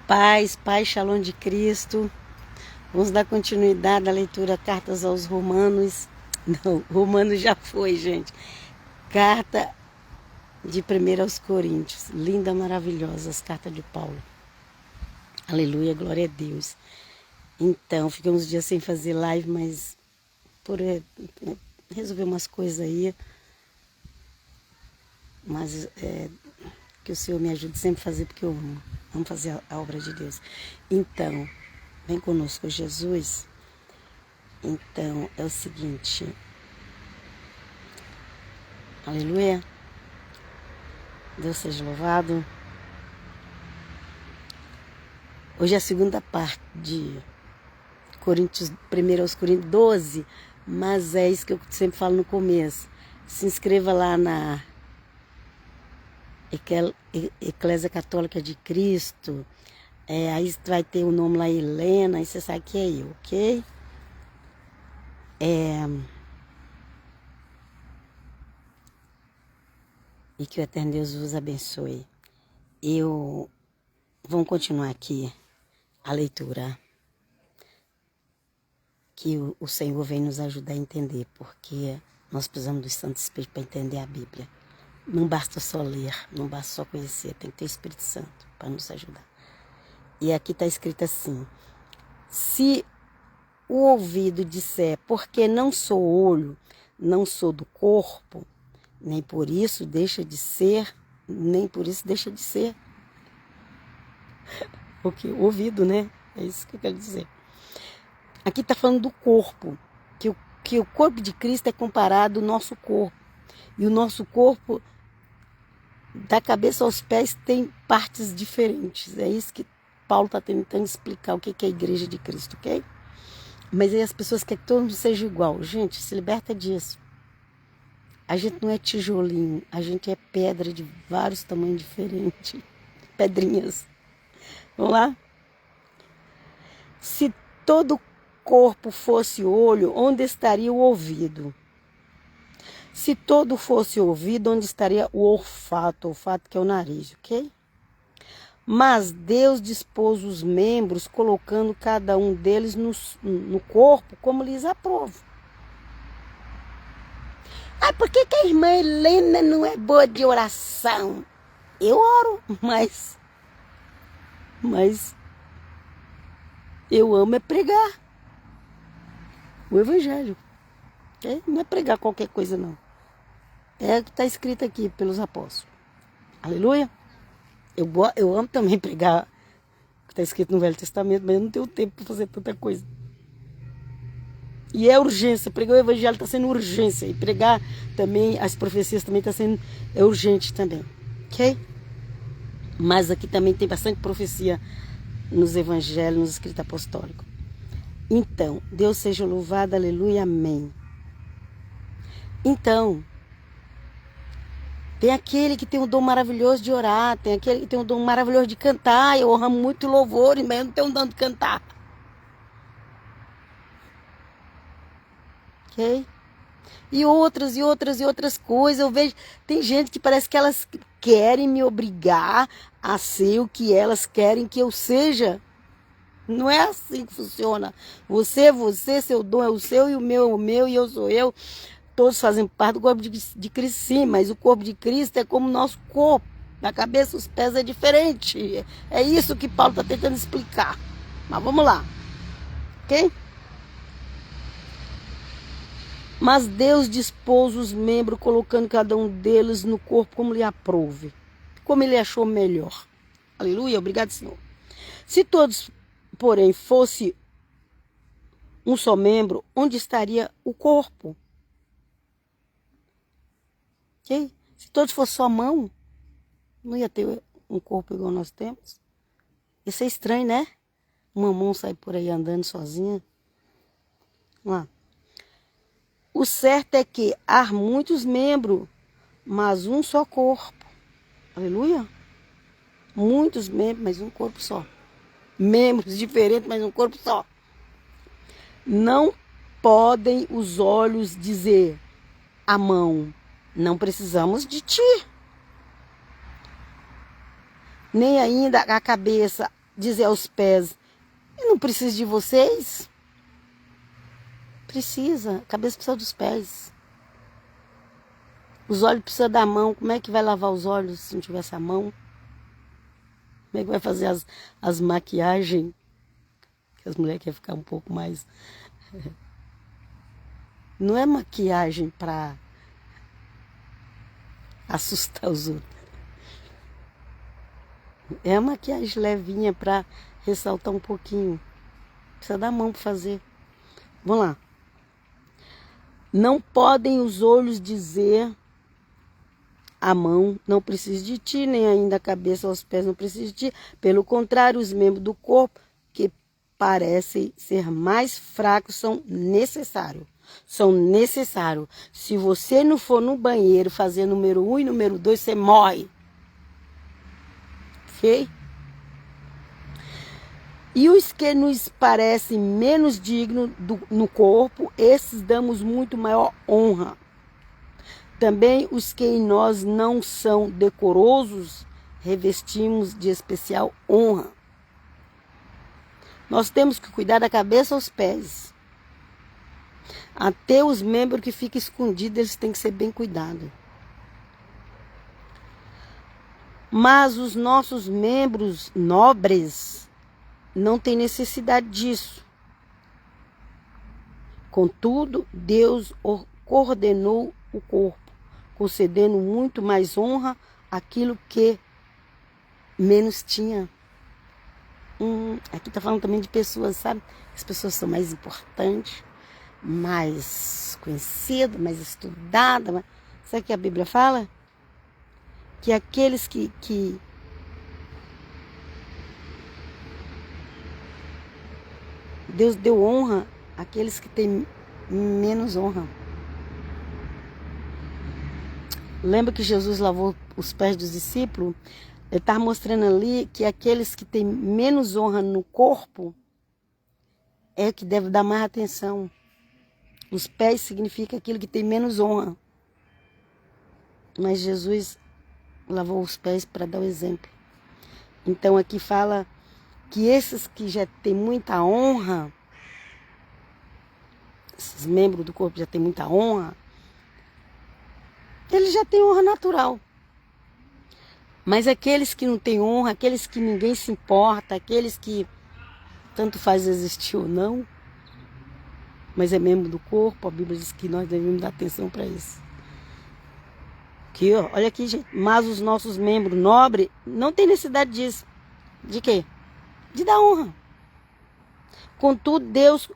Paz, shalom de Cristo. Vamos dar continuidade à leitura Cartas aos Romanos. Não, Romanos já foi, gente. Carta de 1 aos Coríntios. Linda, maravilhosa, as cartas de Paulo. Aleluia, glória a Deus. Então, ficamos uns dias sem fazer live, mas por resolver umas coisas aí. Mas que o Senhor me ajude sempre a fazer, porque eu amo. Amo fazer a obra de Deus. Então, vem conosco, Jesus. Então, é o seguinte. Aleluia. Deus seja louvado. Hoje é a segunda parte de Coríntios, 1 aos Coríntios 12, mas é isso que eu sempre falo no começo. Se inscreva lá na Eclésia Católica de Cristo. Aí vai ter o nome lá, Helena, aí você sabe que é eu, ok? E que o Eterno Deus vos abençoe. Vamos continuar aqui a leitura. Que o Senhor vem nos ajudar a entender, porque nós precisamos do Santo Espírito para entender a Bíblia. Não basta só ler, não basta só conhecer, tem que ter o Espírito Santo para nos ajudar. E aqui está escrito assim: se o ouvido disser, porque não sou olho, não sou do corpo, nem por isso deixa de ser, nem por isso deixa de ser. Porque o ouvido, né? É isso que eu quero dizer. Aqui está falando do corpo, que o corpo de Cristo é comparado ao nosso corpo. E o nosso corpo, da cabeça aos pés, tem partes diferentes. É isso que Paulo está tentando explicar o que é a igreja de Cristo, ok? Mas aí as pessoas querem que todo mundo seja igual. Gente, se liberta disso. A gente não é tijolinho, a gente é pedra de vários tamanhos diferentes. Pedrinhas. Vamos lá? Se todo corpo fosse olho, onde estaria o ouvido? Se todo fosse ouvido, onde estaria o olfato? O olfato que é o nariz, ok? Mas Deus dispôs os membros, colocando cada um deles no corpo como lhes aprove. Por que a irmã Helena não é boa de oração? Eu oro, mas eu amo é pregar o evangelho. Não é pregar qualquer coisa, não. É o que está escrito aqui pelos apóstolos. Aleluia. Eu amo também pregar o que está escrito no Velho Testamento, mas eu não tenho tempo para fazer tanta coisa. E é urgência. Pregar o evangelho está sendo urgência. E pregar também, as profecias também está sendo urgente também. Ok? Mas aqui também tem bastante profecia nos evangelhos, nos escritos apostólicos. Então, Deus seja louvado, aleluia, amém. Então, tem aquele que tem um dom maravilhoso de orar, tem aquele que tem um dom maravilhoso de cantar. Eu amo muito louvor, mas eu não tenho um dom de cantar. Ok? E outras coisas. Eu vejo, tem gente que parece que elas querem me obrigar a ser o que elas querem que eu seja. Não é assim que funciona. Você, seu dom é o seu e o meu é o meu e eu sou eu. Todos fazem parte do corpo de Cristo, sim, mas o corpo de Cristo é como o nosso corpo. A cabeça, os pés é diferente. É isso que Paulo está tentando explicar. Mas vamos lá. Ok? Mas Deus dispôs os membros, colocando cada um deles no corpo como lhe aprouve, como ele achou melhor. Aleluia, obrigado, Senhor. Se todos, porém, fosse um só membro, onde estaria o corpo? Okay? Se todos fossem só mão, não ia ter um corpo igual nós temos. Isso é estranho, né? Uma mão sai por aí andando sozinha. Vamos lá. O certo é que há muitos membros, mas um só corpo. Aleluia. Muitos membros, mas um corpo só. Membros diferentes, mas um corpo só. Não podem os olhos dizer à mão: não precisamos de ti. Nem ainda a cabeça: dizer aos pés, eu não preciso de vocês? Precisa, a cabeça precisa dos pés. Os olhos precisam da mão. Como é que vai lavar os olhos se não tivesse a mão? Como é que vai fazer as maquiagens? Que as mulheres querem ficar um pouco mais... Não é maquiagem para assustar os outros. É a maquiagem levinha para ressaltar um pouquinho. Precisa da mão para fazer. Vamos lá. Não podem os olhos dizer a mão, não precisa de ti, nem ainda a cabeça aos pés, não precisa de ti. Pelo contrário, os membros do corpo que parecem ser mais fracos são necessários. São necessários. Se você não for no banheiro fazer número 1 e número 2, você morre. Ok? E os que nos parecem menos dignos no corpo, esses damos muito maior honra. Também os que em nós não são decorosos, revestimos de especial honra. Nós temos que cuidar da cabeça aos pés. Até os membros que ficam escondidos, eles têm que ser bem cuidados. Mas os nossos membros nobres não têm necessidade disso. Contudo, Deus coordenou o corpo, concedendo muito mais honra àquilo que menos tinha. Aqui está falando também de pessoas, sabe? As pessoas são mais importantes, mais conhecidas, mais estudadas. Sabe o que a Bíblia fala? Que aqueles que Deus deu honra àqueles que têm menos honra. Lembra que Jesus lavou os pés dos discípulos? Ele está mostrando ali que aqueles que têm menos honra no corpo é que deve dar mais atenção. Os pés significa aquilo que tem menos honra. Mas Jesus lavou os pés para dar o exemplo. Então aqui fala que esses que já têm muita honra, esses membros do corpo já têm muita honra, eles já têm honra natural. Mas aqueles que não têm honra, aqueles que ninguém se importa, aqueles que tanto faz existir ou não, mas é membro do corpo, a Bíblia diz que nós devemos dar atenção para isso. Aqui, ó, olha aqui, gente. Mas os nossos membros nobres não têm necessidade disso. De quê? De dar honra. Contudo, Deus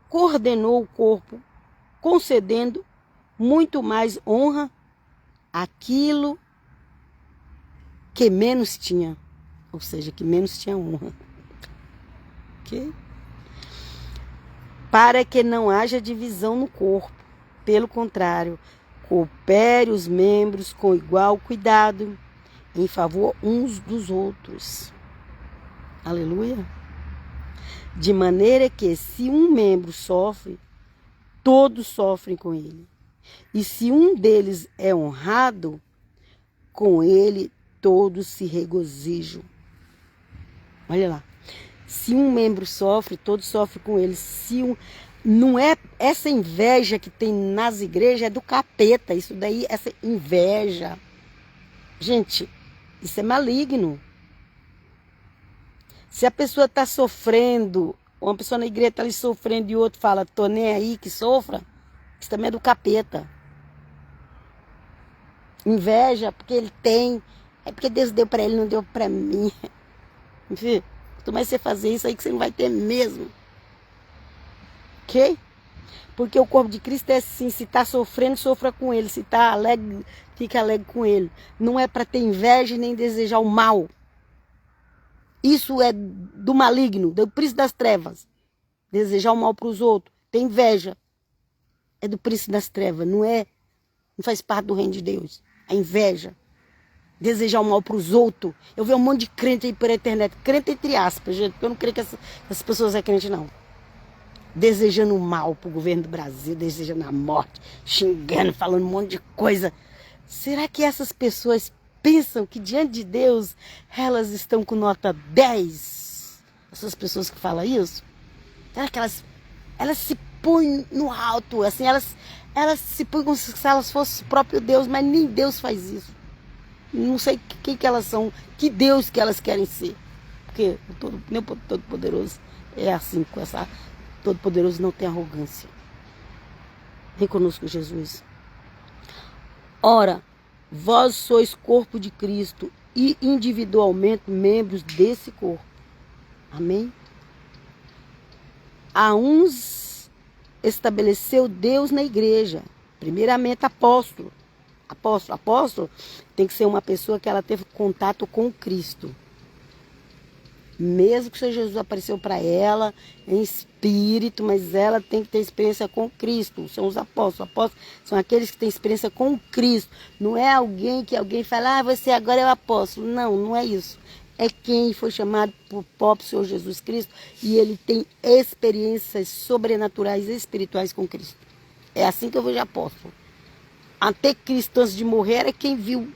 coordenou o corpo, concedendo muito mais honra àquilo que menos tinha. Ou seja, que menos tinha honra. Ok? Para que não haja divisão no corpo. Pelo contrário, coopere os membros com igual cuidado em favor uns dos outros. Aleluia. De maneira que se um membro sofre, todos sofrem com ele. E se um deles é honrado, com ele todos se regozijam. Olha lá. Se um membro sofre, todos sofrem com ele. Não é essa inveja que tem nas igrejas, é do capeta. Isso daí, essa inveja. Gente, isso é maligno. Se a pessoa está sofrendo, uma pessoa na igreja está ali sofrendo e o outro fala, tô nem aí que sofra, isso também é do capeta. Inveja porque ele tem, é porque Deus deu para ele, não deu para mim. Enfim, quanto mais você fazer isso aí que você não vai ter mesmo. Ok? Porque o corpo de Cristo é assim, se está sofrendo, sofra com ele. Se está alegre, fica alegre com ele. Não é para ter inveja nem desejar o mal. Isso é do maligno, do príncipe das trevas. Desejar o mal para os outros. Ter inveja. É do príncipe das trevas, não faz parte do reino de Deus. A inveja. Desejar o mal para os outros. Eu vejo um monte de crente aí pela internet. Crente entre aspas, gente. Porque eu não creio que essas pessoas são crentes, não. Desejando o mal para o governo do Brasil. Desejando a morte. Xingando, falando um monte de coisa. Será que essas pessoas pensam que diante de Deus elas estão com nota 10? essas pessoas que falam isso, será que elas se põem no alto, assim, elas se põem como se elas fossem o próprio Deus, mas nem Deus faz isso. Não sei quem que elas são, que Deus que elas querem ser. Porque nem o Todo-Poderoso é assim, com essa... Todo-Poderoso não tem arrogância. Reconosco Jesus. Ora, vós sois corpo de Cristo e individualmente membros desse corpo. Amém? A uns estabeleceu Deus na igreja. Primeiramente, apóstolo. Apóstolo tem que ser uma pessoa que ela teve contato com Cristo. Mesmo que o Senhor Jesus apareceu para ela em espírito, mas ela tem que ter experiência com Cristo. São os apóstolos. Apóstolos são aqueles que têm experiência com Cristo. Não é alguém que alguém fala, você agora é o apóstolo. Não, não é isso. É quem foi chamado por próprio Senhor Jesus Cristo e ele tem experiências sobrenaturais e espirituais com Cristo. É assim que eu vejo apóstolo. Até Cristo, antes de morrer, é quem viu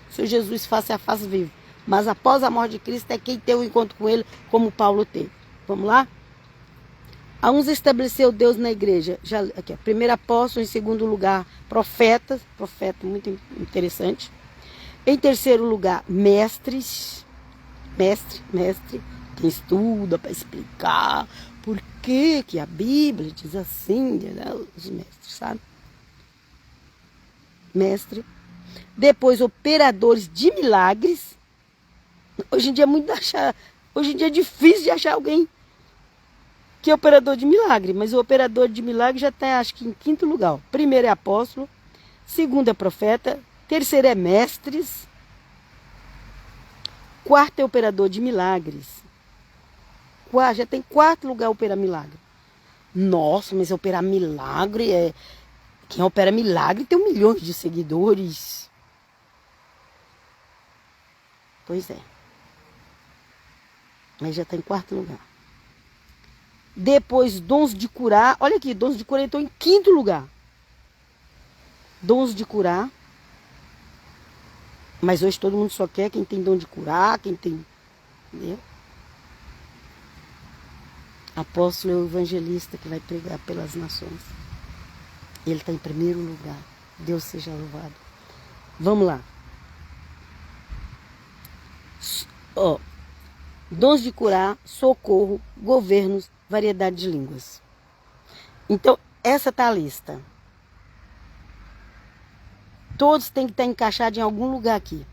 o Senhor Jesus face a face vivo. Mas após a morte de Cristo é quem teve um encontro com ele, como Paulo teve. Vamos lá? A uns estabeleceu Deus na igreja. Já, aqui, primeiro apóstolo, em segundo lugar, profeta muito interessante. Em terceiro lugar, mestre, quem estuda para explicar por que a Bíblia diz assim, né? Os mestres, sabe? Mestre. Depois, operadores de milagres. Hoje em dia hoje em dia é difícil de achar alguém que é operador de milagre, mas o operador de milagre já está, acho que, em quinto lugar. Primeiro é apóstolo, segundo é profeta, terceiro é mestres, quarto é operador de milagres. Já tem quarto lugar operar milagre. Nossa, mas operar milagre quem opera milagre tem 1 milhão de seguidores. Pois é. Mas já está em quarto lugar. Depois, dons de curar. Olha aqui, dons de curar estão em quinto lugar. Dons de curar. Mas hoje todo mundo só quer quem tem dom de curar, quem tem... Entendeu? Apóstolo é o evangelista que vai pregar pelas nações. Ele está em primeiro lugar. Deus seja louvado. Vamos lá. Dons de curar, socorro, governos, variedade de línguas. Então, essa está a lista. Todos têm que estar encaixados em algum lugar aqui.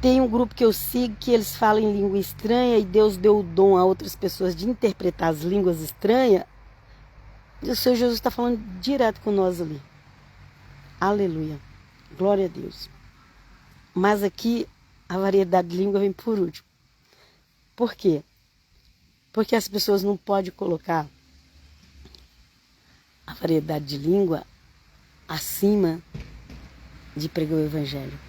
Tem um grupo que eu sigo que eles falam em língua estranha e Deus deu o dom a outras pessoas de interpretar as línguas estranhas. E o Senhor Jesus está falando direto com nós ali. Aleluia. Glória a Deus. Mas aqui a variedade de língua vem por último. Por quê? Porque as pessoas não podem colocar a variedade de língua acima de pregar o evangelho.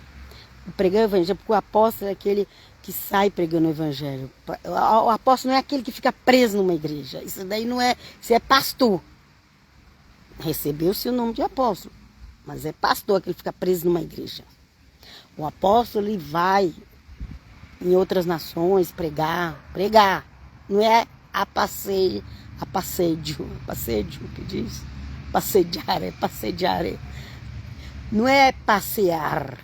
Pregar o evangelho, porque o apóstolo é aquele que sai pregando o evangelho. O apóstolo não é aquele que fica preso numa igreja. Isso daí não é... Isso é pastor. Recebeu-se o nome de apóstolo. Mas é pastor aquele que fica preso numa igreja. O apóstolo, ele vai em outras nações pregar. Não é passeio, que diz? Passediar. Não é passear.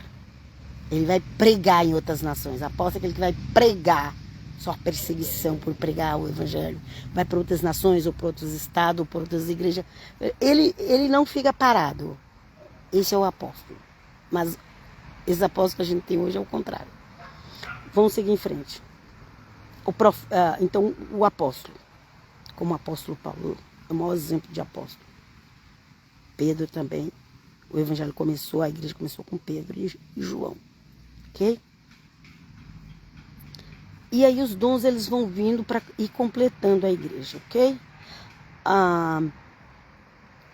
Ele vai pregar em outras nações. Apóstolo é aquele que vai pregar. Só perseguição por pregar o evangelho. Vai para outras nações, ou para outros estados, ou para outras igrejas. Ele não fica parado. Esse é o apóstolo. Mas esse apóstolo que a gente tem hoje é o contrário. Vamos seguir em frente. Então, o apóstolo, como o apóstolo Paulo, é o maior exemplo de apóstolo. Pedro também. O evangelho começou, a igreja começou com Pedro e João. Ok? E aí os dons, eles vão vindo para ir completando a igreja, ok?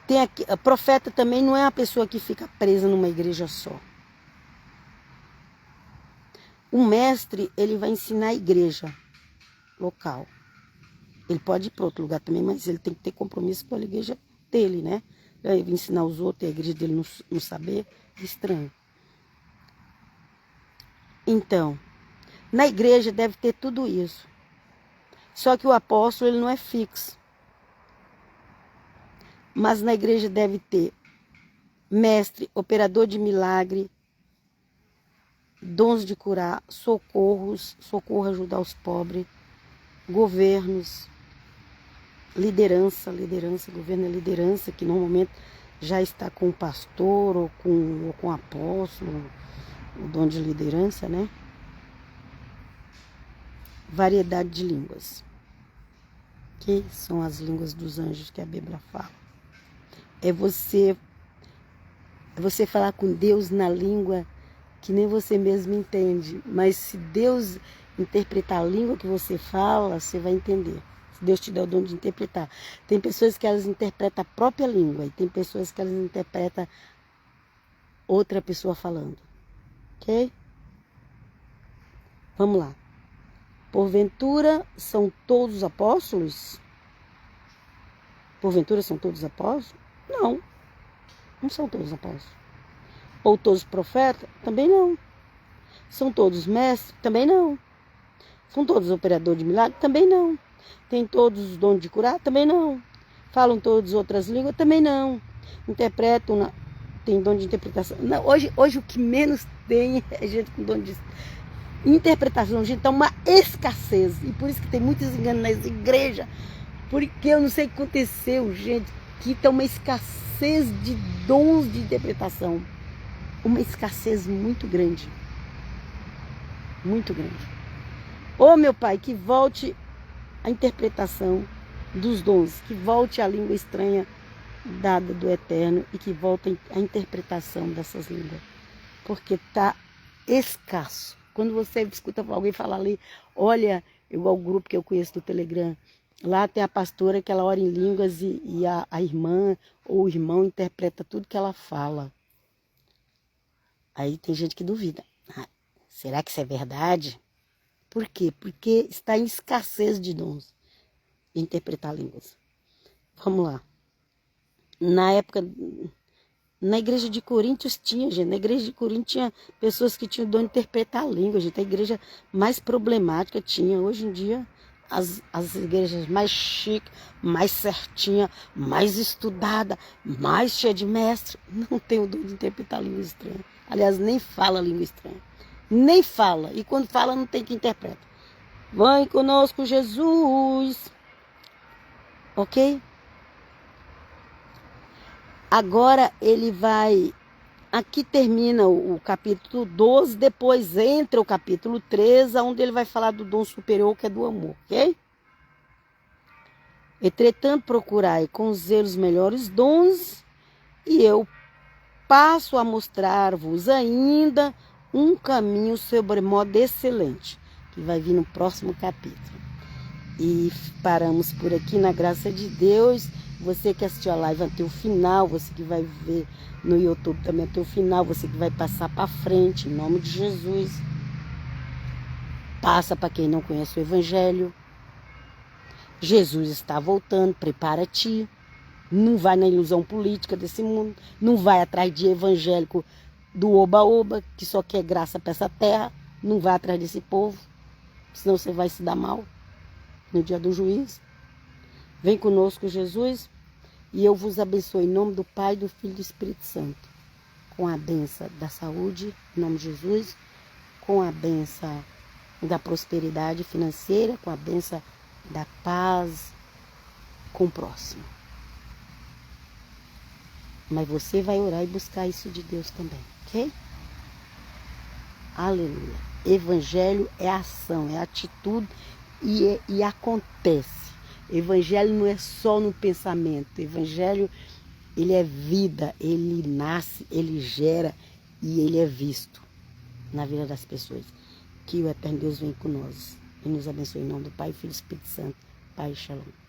Tem aqui, a profeta também não é uma pessoa que fica presa numa igreja só. O mestre, ele vai ensinar a igreja local. Ele pode ir para outro lugar também, mas ele tem que ter compromisso com a igreja dele, né? Ele vai ensinar os outros e a igreja dele não saber, é estranho. Então, na igreja deve ter tudo isso. Só que o apóstolo, ele não é fixo. Mas na igreja deve ter mestre, operador de milagre, dons de curar, socorro ajudar os pobres, governos, liderança, governo é liderança, que normalmente já está com o pastor ou com o apóstolo, o dom de liderança, né? Variedade de línguas, que são as línguas dos anjos que a Bíblia fala. É você falar com Deus na língua que nem você mesmo entende, mas se Deus interpretar a língua que você fala, você vai entender. Se Deus te der o dom de interpretar. Tem pessoas que elas interpretam a própria língua e tem pessoas que elas interpretam outra pessoa falando. Ok? Vamos lá. Porventura são todos apóstolos? Porventura são todos apóstolos? Não, não são todos apóstolos. Ou todos profetas? Também não. São todos mestres? Também não. São todos operadores de milagre? Também não. Tem todos os dons de curar? Também não. Falam todas outras línguas? Também não. Interpretam, tem dom de interpretação? Não, hoje o que menos tem é gente com dom de interpretação. Gente, está uma escassez. E por isso que tem muitos enganos nas igrejas. Porque eu não sei o que aconteceu, gente, que está uma escassez de dons de interpretação. Uma escassez muito grande. Muito grande. Ô meu Pai, que volte a interpretação dos dons, que volte a língua estranha dada do Eterno e que volte a interpretação dessas línguas. Porque está escasso. Quando você escuta alguém falar ali, olha, igual o grupo que eu conheço do Telegram, lá tem a pastora que ela ora em línguas e a irmã ou o irmão interpreta tudo que ela fala. Aí tem gente que duvida. Ah, será que isso é verdade? Por quê? Porque está em escassez de dons de interpretar línguas. Vamos lá. Na época, na igreja de Coríntios tinha, gente. Na igreja de Coríntios tinha pessoas que tinham dom de interpretar a língua, gente. A igreja mais problemática tinha. Hoje em dia, as igrejas mais chiques, mais certinha, mais estudada, mais cheia de mestre, não tem o dom de interpretar a língua estranha. Aliás, nem fala a língua estranha. Nem fala. E quando fala, não tem que interpretar. Vem conosco, Jesus. Ok? Agora ele vai... Aqui termina o capítulo 12, depois entra o capítulo 13, onde ele vai falar do dom superior, que é do amor, ok? Entretanto, procurai com zelo os melhores dons, e eu passo a mostrar-vos ainda um caminho sobremodo excelente, que vai vir no próximo capítulo. E paramos por aqui na graça de Deus. Você que assistiu a live até o final, você que vai ver no YouTube também até o final, você que vai passar para frente, em nome de Jesus. Passa para quem não conhece o Evangelho. Jesus está voltando, prepara-te. Não vai na ilusão política desse mundo, não vai atrás de evangélico do oba-oba, que só quer graça para essa terra, não vai atrás desse povo, senão você vai se dar mal no dia do juízo. Vem conosco, Jesus, e eu vos abençoo em nome do Pai, do Filho e do Espírito Santo, com a bênção da saúde, em nome de Jesus, com a bênção da prosperidade financeira, com a bênção da paz com o próximo. Mas você vai orar e buscar isso de Deus também, ok? Aleluia. Evangelho é ação, é atitude e acontece. Evangelho não é só no pensamento. Evangelho, ele é vida, ele nasce, ele gera e ele é visto na vida das pessoas. Que o Eterno Deus venha com nós e nos abençoe em nome do Pai, Filho e Espírito Santo. Pai, Shalom.